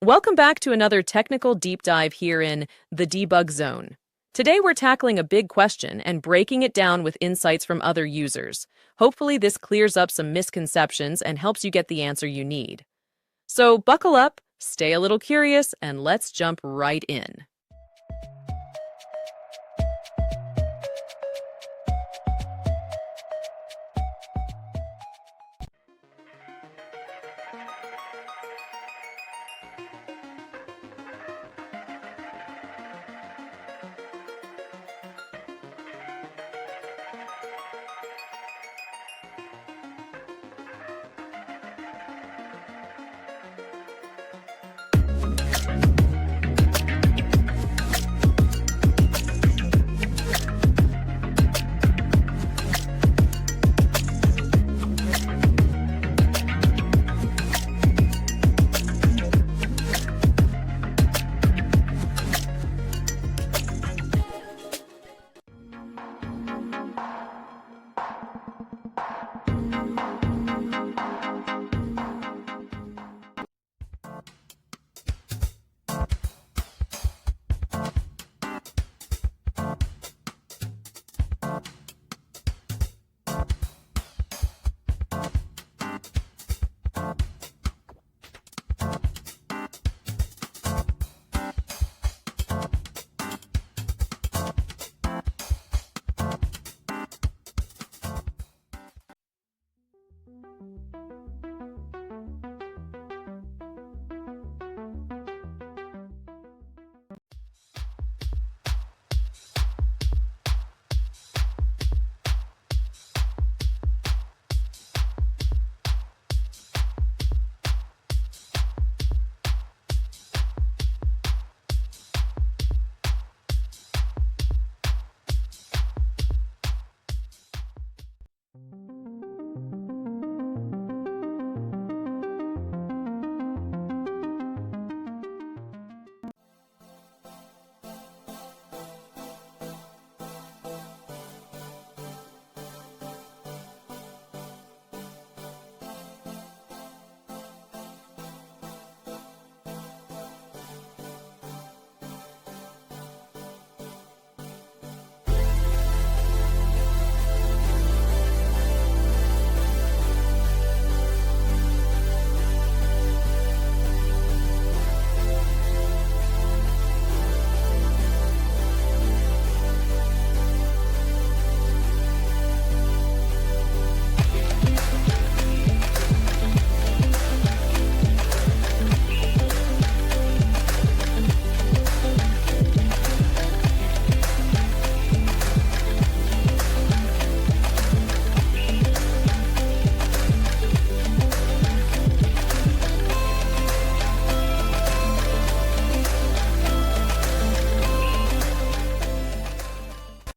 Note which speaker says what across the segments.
Speaker 1: Welcome back to another technical deep dive here in the debug zone. Today we're tackling a big question and breaking it down with insights from other users. Hopefully this clears up some misconceptions and helps you get the answer you need. So buckle up, stay a little curious, and let's jump right in.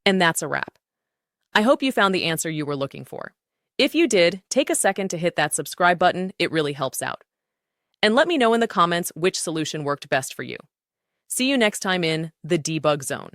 Speaker 1: And that's a wrap. I hope you found the answer you were looking for. If you did, take a second to hit that subscribe button. It really helps out. And let me know in the comments which solution worked best for you. See you next time in the debug zone.